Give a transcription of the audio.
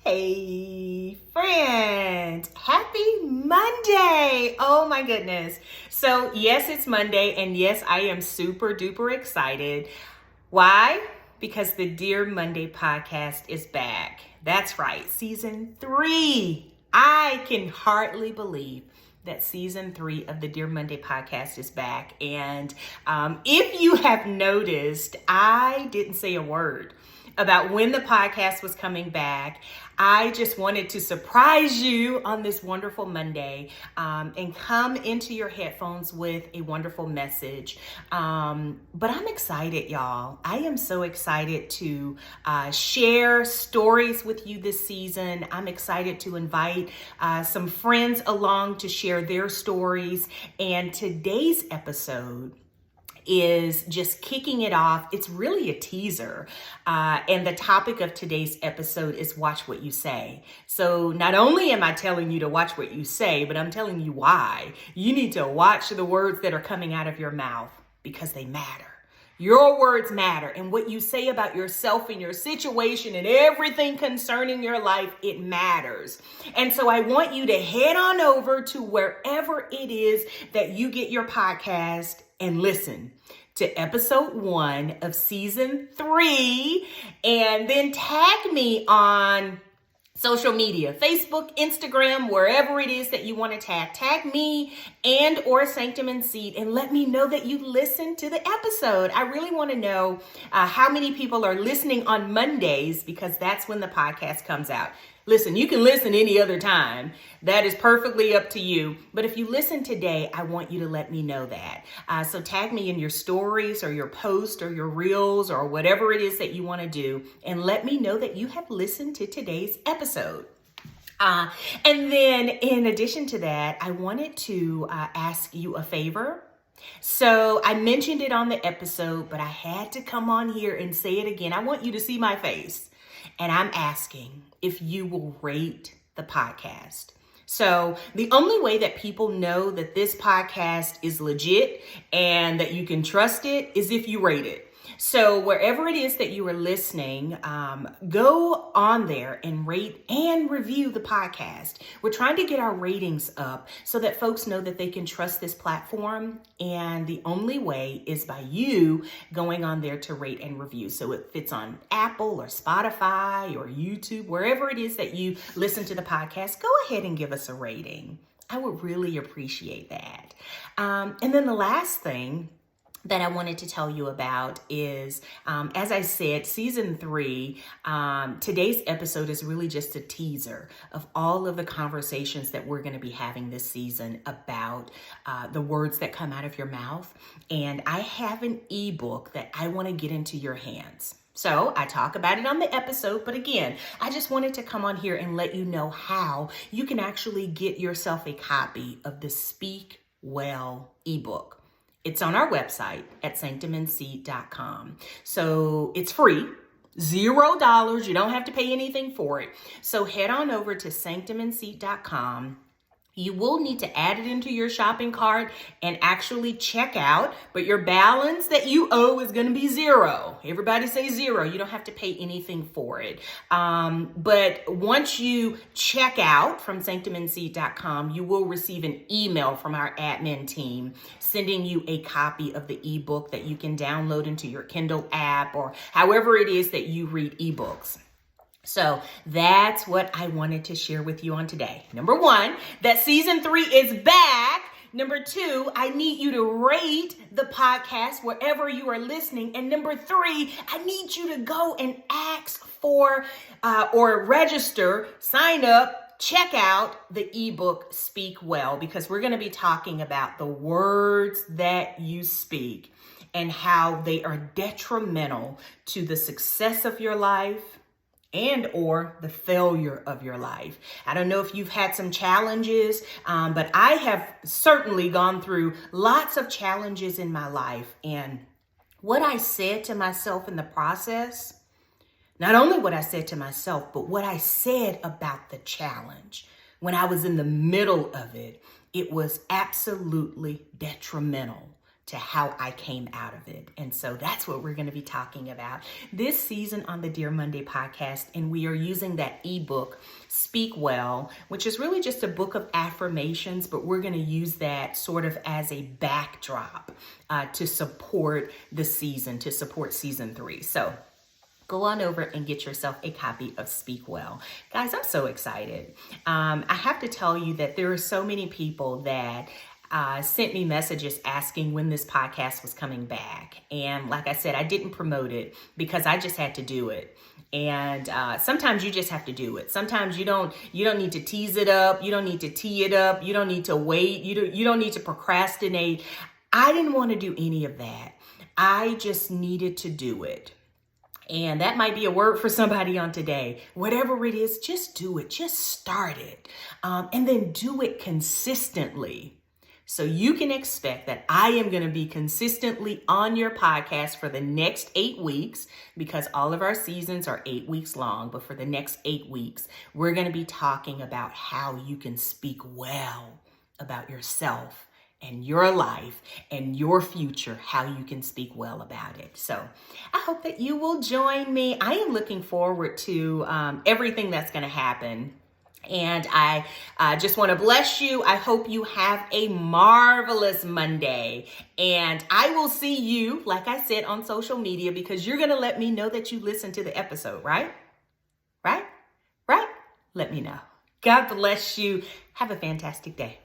Hey, friend. Happy Monday. Oh my goodness. So, yes, it's Monday, and yes, I am super duper excited. Why? Because the Dear Monday podcast is back. That's right, season 3. I can hardly believe that season 3 of the Dear Monday podcast is back. And if you have noticed, I didn't say a word about when the podcast was coming back. I just wanted to surprise you on this wonderful Monday and come into your headphones with a wonderful message. But I'm excited, y'all. I am so excited to share stories with you this season. I'm excited to invite some friends along to share their stories. And today's episode is just kicking it off. It's really a teaser. And the topic of today's episode is watch what you say. So not only am I telling you to watch what you say, but I'm telling you why. You need to watch the words that are coming out of your mouth because they matter. Your words matter, and what you say about yourself and your situation and everything concerning your life, it matters. And so I want you to head on over to wherever it is that you get your podcast and listen to episode 1 of season 3, and then tag me on social media, Facebook, Instagram, wherever it is that you want to tag me and or Sanctum and Seed, and let me know that you listened to the episode. I really want to know how many people are listening on Mondays, because that's when the podcast comes out. Listen, you can listen any other time. That is perfectly up to you. But if you listen today, I want you to let me know that. So tag me in your stories or your post or your reels or whatever it is that you want to do, and let me know that you have listened to today's episode. And then in addition to that, I wanted to ask you a favor. So I mentioned it on the episode, but I had to come on here and say it again. I want you to see my face. And I'm asking if you will rate the podcast. So the only way that people know that this podcast is legit and that you can trust it is if you rate it. So wherever it is that you are listening, go on there and rate and review the podcast. We're trying to get our ratings up so that folks know that they can trust this platform. And the only way is by you going on there to rate and review. So if it's on Apple or Spotify or YouTube, wherever it is that you listen to the podcast, go ahead and give us a rating. I would really appreciate that. And then the last thing that I wanted to tell you about is, as I said, season 3, today's episode is really just a teaser of all of the conversations that we're going to be having this season about the words that come out of your mouth. And I have an ebook that I want to get into your hands. So I talk about it on the episode, but again, I just wanted to come on here and let you know how you can actually get yourself a copy of the Speak Well ebook. It's on our website at sanctumandseed.com. So it's free, $0. You don't have to pay anything for it. So head on over to sanctumandseed.com. You will need to add it into your shopping cart and actually check out, but your balance that you owe is going to be 0. Everybody say 0. You don't have to pay anything for it. But once you check out from sanctumandseed.com, you will receive an email from our admin team sending you a copy of the ebook that you can download into your Kindle app or however it is that you read ebooks. So that's what I wanted to share with you on today. Number 1, that season 3 is back. Number 2, I need you to rate the podcast wherever you are listening. And number 3, I need you to go and ask for or register, sign up, check out the ebook Speak Well, because we're going to be talking about the words that you speak and how they are detrimental to the success of your life and or the failure of your life. I don't know if you've had some challenges, but I have certainly gone through lots of challenges in my life. And what I said to myself in the process, not only what I said to myself, but what I said about the challenge when I was in the middle of it, it was absolutely detrimental to how I came out of it. And so that's what we're going to be talking about this season on the Dear Monday podcast. And we are using that ebook, Speak Well, which is really just a book of affirmations, but we're going to use that sort of as a backdrop to support the season, to support season 3. So go on over and get yourself a copy of Speak Well. Guys, I'm so excited. I have to tell you that there are so many people that sent me messages asking when this podcast was coming back. And like I said, I didn't promote it because I just had to do it. And sometimes you just have to do it. Sometimes you don't need to tease it up. You don't need to tee it up. You don't need to wait. You don't need to procrastinate. I didn't want to do any of that. I just needed to do it. And that might be a word for somebody on today. Whatever it is, just do it. Just start it. And then do it consistently. So you can expect that I am going to be consistently on your podcast for the next 8 weeks, because all of our seasons are 8 weeks long. But for the next 8 weeks, we're going to be talking about how you can speak well about yourself and your life and your future, how you can speak well about it. So I hope that you will join me. I am looking forward to everything that's going to happen. And I just want to bless you. I hope you have a marvelous Monday. And I will see you, like I said, on social media, because you're going to let me know that you listened to the episode, right? Right? Let me know. God bless you. Have a fantastic day.